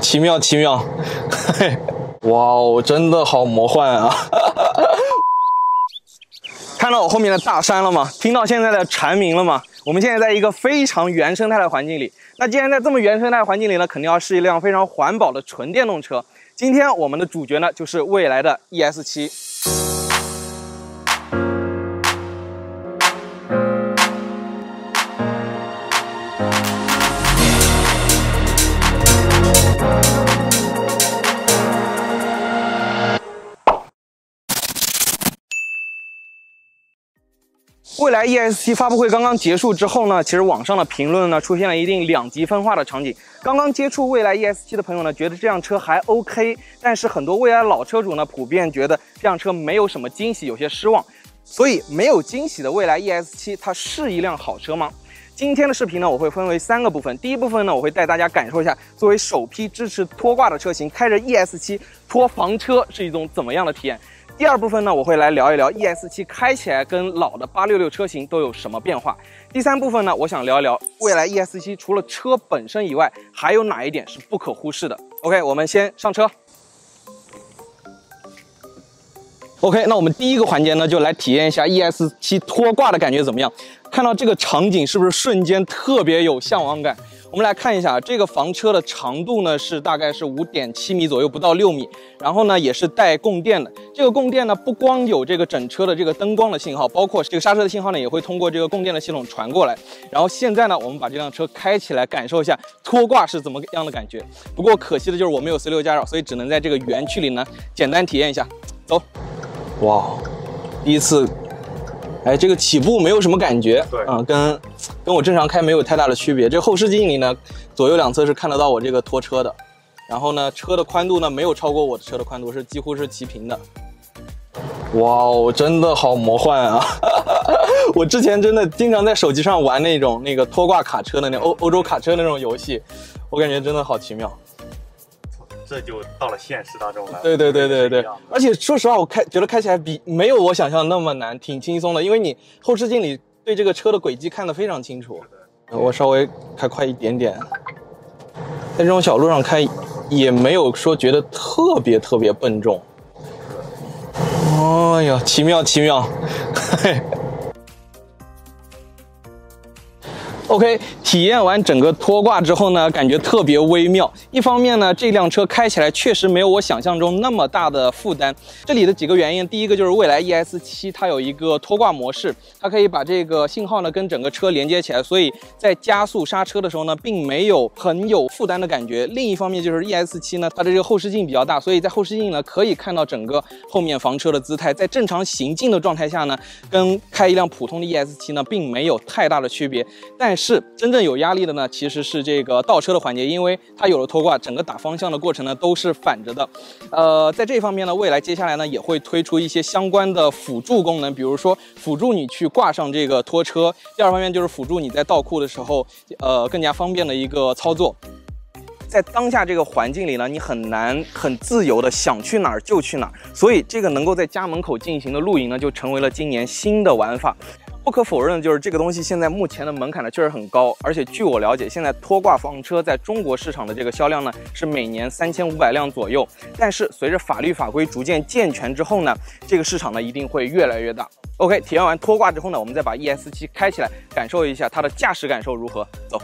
奇妙奇妙！哇哦，真的好魔幻啊！看到我后面的大山了吗？听到现在的蝉鸣了吗？我们现在在一个非常原生态的环境里。那既然在这么原生态环境里呢，肯定要是一辆非常环保的纯电动车。今天我们的主角呢，就是蔚来的 ES7。蔚来 ES7 发布会刚刚结束之后呢，其实网上的评论呢出现了一定两极分化的场景。刚刚接触蔚来 ES7 的朋友呢，觉得这辆车还 OK， 但是很多蔚来老车主呢，普遍觉得这辆车没有什么惊喜，有些失望。所以没有惊喜的蔚来 ES7， 它是一辆好车吗？今天的视频呢，我会分为3个部分。第一部分呢，我会带大家感受一下，作为首批支持拖挂的车型，开着 ES7 拖房车是一种怎么样的体验。第二部分呢，我会来聊一聊 ES7 开起来跟老的866车型都有什么变化。第三部分呢，我想聊一聊蔚来 ES7 除了车本身以外，还有哪一点是不可忽视的。OK， 我们先上车。OK， 那我们第一个环节呢，就来体验一下 ES7 拖挂的感觉怎么样。看到这个场景是不是瞬间特别有向往感？我们来看一下这个房车的长度呢，是大概是 5.7 米左右，不到6米。然后呢，也是带供电的。这个供电呢，不光有这个整车的这个灯光的信号，包括这个刹车的信号呢，也会通过这个供电的系统传过来。然后现在呢，我们把这辆车开起来，感受一下拖挂是怎么样的感觉。不过可惜的就是我没有16驾照，所以只能在这个园区里呢，简单体验一下。走。哇，第一次。哎，这个起步没有什么感觉，对啊，跟我正常开没有太大的区别。这后视镜里呢，左右两侧是看得到我这个拖车的，然后呢，车的宽度呢没有超过我的车的宽度，是几乎是齐平的。哇哦，真的好魔幻啊！我之前真的经常在手机上玩那个拖挂卡车的欧洲卡车那种游戏，我感觉真的好奇妙。这就到了现实当中了。对，而且说实话，我觉得开起来没有我想象那么难，挺轻松的，因为你后视镜里对这个车的轨迹看得非常清楚。我稍微开快一点点，在这种小路上开也没有说觉得特别笨重。哎呀，奇妙奇妙！OK， 体验完整个拖挂之后呢，感觉特别微妙。一方面呢，这辆车开起来确实没有我想象中那么大的负担。这里的几个原因，第一个就是蔚来 ES7 它有一个拖挂模式，它可以把这个信号呢跟整个车连接起来，所以在加速刹车的时候呢，并没有很有负担的感觉。另一方面就是 ES7 呢，它的这个后视镜比较大，所以在后视镜呢可以看到整个后面房车的姿态，在正常行进的状态下呢，跟开一辆普通的 ES7 呢并没有太大的区别。但是真正有压力的呢，其实是这个倒车的环节，因为它有了拖挂，整个打方向的过程呢都是反着的。在这方面呢，蔚来接下来呢也会推出一些相关的辅助功能，比如说辅助你去挂上这个拖车。第二方面就是辅助你在倒库的时候，更加方便的一个操作。在当下这个环境里呢，你很难很自由的想去哪儿就去哪儿，所以这个能够在家门口进行的露营呢，就成为了今年新的玩法。不可否认的就是这个东西现在目前的门槛呢确实很高，而且据我了解，现在拖挂房车在中国市场的这个销量呢是每年3500辆左右。但是随着法律法规逐渐健全之后呢，这个市场呢一定会越来越大。OK， 体验完拖挂之后呢，我们再把 ES7 开起来，感受一下它的驾驶感受如何。走。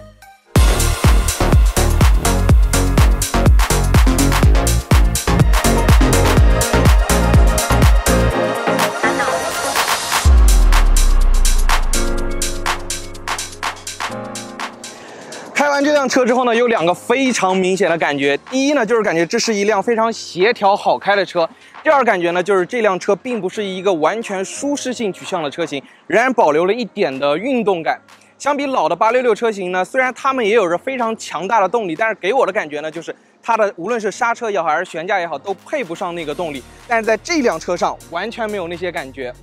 开完这辆车之后呢，有2个非常明显的感觉。第一呢，就是感觉这是一辆非常协调好开的车。第二感觉呢，就是这辆车并不是一个完全舒适性取向的车型，仍然保留了一点的运动感。相比老的866车型呢，虽然它们也有着非常强大的动力，但是给我的感觉呢，就是它的无论是刹车也好，还是悬架也好，都配不上那个动力。但是在这辆车上完全没有那些感觉。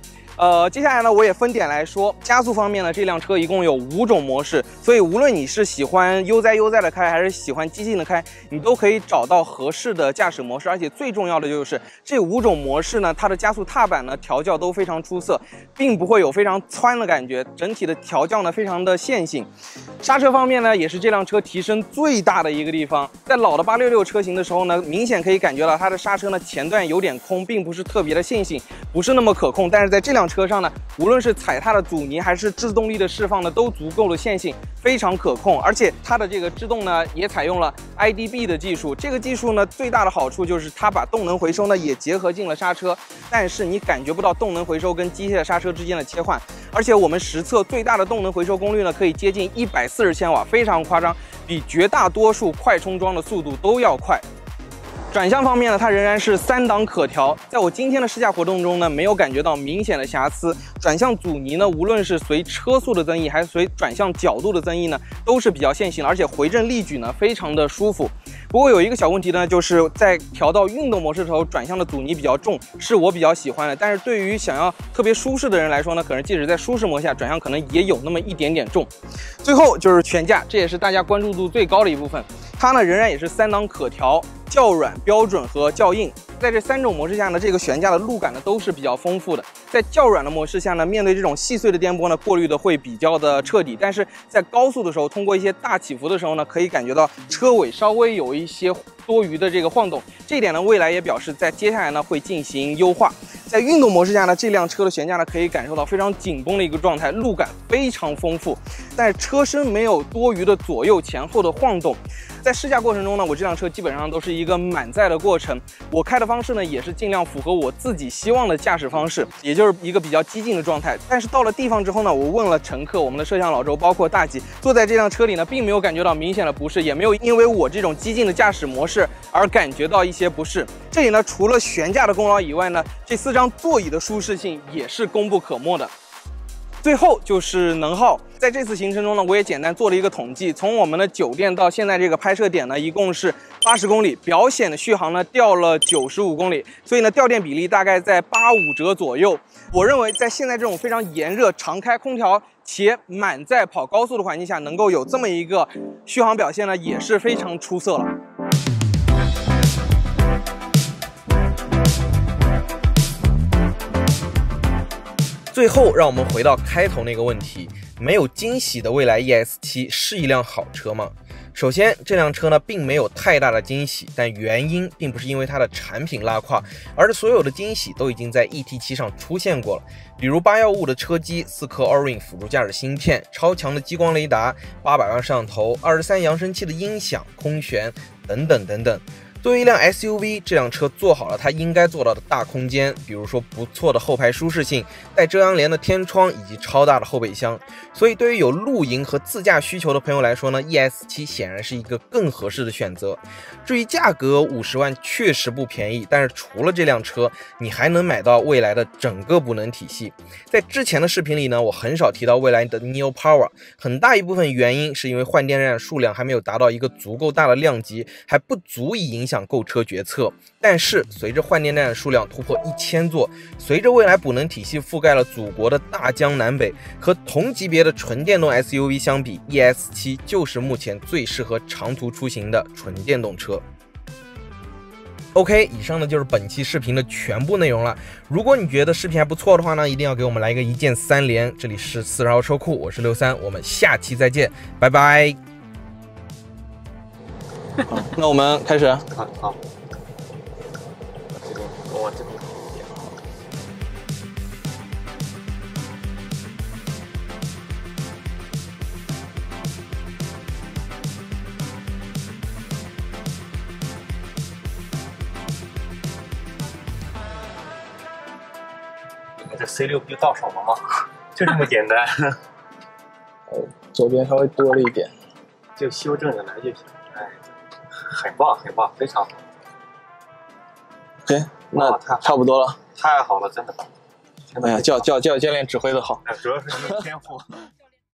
接下来呢，我也分点来说。加速方面呢，这辆车一共有5种模式，所以无论你是喜欢悠哉的开，还是喜欢激进的开，你都可以找到合适的驾驶模式。而且最重要的就是这5种模式呢，它的加速踏板呢调教都非常出色，并不会有非常窜的感觉，整体的调教呢非常的线性。刹车方面呢，也是这辆车提升最大的一个地方。在老的866车型的时候呢，明显可以感觉到它的刹车呢前段有点空，并不是特别的线性，不是那么可控。但是在这辆车上呢，无论是踩踏的阻尼还是制动力的释放呢，都足够的线性，非常可控。而且它的这个制动呢，也采用了 IDB 的技术。这个技术呢，最大的好处就是它把动能回收呢也结合进了刹车，但是你感觉不到动能回收跟机械刹车之间的切换。而且我们实测最大的动能回收功率呢，可以接近140千瓦，非常夸张，比绝大多数快充桩的速度都要快。转向方面呢，它仍然是3档可调，在我今天的试驾活动中呢，没有感觉到明显的瑕疵。转向阻尼呢，无论是随车速的增益，还是随转向角度的增益呢，都是比较线性的，而且回正力矩呢非常的舒服。不过有一个小问题呢，就是在调到运动模式的时候，转向的阻尼比较重，是我比较喜欢的。但是对于想要特别舒适的人来说呢，可能即使在舒适模式下，转向可能也有那么一点点重。最后就是悬架，这也是大家关注度最高的一部分。它呢仍然也是3档可调，较软、标准和较硬。在这3种模式下呢，这个悬架的路感呢都是比较丰富的。在较软的模式下呢，面对这种细碎的颠簸呢，过滤的会比较的彻底。但是在高速的时候，通过一些大起伏的时候呢，可以感觉到车尾稍微有一些多余的这个晃动。这一点呢，蔚来也表示在接下来呢会进行优化。在运动模式下呢，这辆车的悬架呢可以感受到非常紧绷的一个状态，路感非常丰富，但是车身没有多余的左右前后的晃动。在试驾过程中呢，我这辆车基本上都是一个满载的过程。我开的方式呢，也是尽量符合我自己希望的驾驶方式，也就是一个比较激进的状态。但是到了地方之后呢，我问了乘客，我们的摄像老周包括大吉，坐在这辆车里呢，并没有感觉到明显的不适，也没有因为我这种激进的驾驶模式而感觉到一些不适。这里呢，除了悬架的功劳以外呢，这4张座椅的舒适性也是功不可没的。最后就是能耗，在这次行程中呢，我也简单做了一个统计，从我们的酒店到现在这个拍摄点呢，一共是80公里，表显的续航呢掉了95公里，所以呢掉电比例大概在85折左右。我认为在现在这种非常炎热、常开空调且满载跑高速的环境下，能够有这么一个续航表现呢，也是非常出色了。最后，让我们回到开头那个问题：没有惊喜的蔚来 ES7是一辆好车吗？首先，这辆车呢并没有太大的惊喜，但原因并不是因为它的产品拉胯，而是所有的惊喜都已经在 ET7 上出现过了。比如815的车机、4颗 Orin 辅助驾驶芯片、超强的激光雷达、800万摄像头、23扬声器的音响、空悬等等等等。作为一辆 SUV， 这辆车做好了它应该做到的大空间，比如说不错的后排舒适性、带遮阳帘的天窗以及超大的后备箱。所以对于有露营和自驾需求的朋友来说呢 ，ES7 显然是一个更合适的选择。至于价格50万确实不便宜，但是除了这辆车，你还能买到蔚来的整个补能体系。在之前的视频里呢，我很少提到蔚来的 Neo Power， 很大一部分原因是因为换电站数量还没有达到一个足够大的量级，还不足以影响购车决策。但是随着换电站数量突破1000座，随着蔚来补能体系覆盖了祖国的大江南北，和同级别的纯电动 SUV 相比， ES7 就是目前最适合长途出行的纯电动车。OK， 以上呢就是本期视频的全部内容了。如果你觉得视频还不错的话呢，一定要给我们来一个一键3连。这里是40号车库，我是63，我们下期再见，拜拜。好，那我们开始。好。我这边。这 C6 不就到手了吗？就这么简单。左边稍微多了一点，就修正着来就行。哎，很棒，很棒，非常好。OK， 那差不多了。太好了，真的。哎呀，教练指挥的好。主要是你天赋。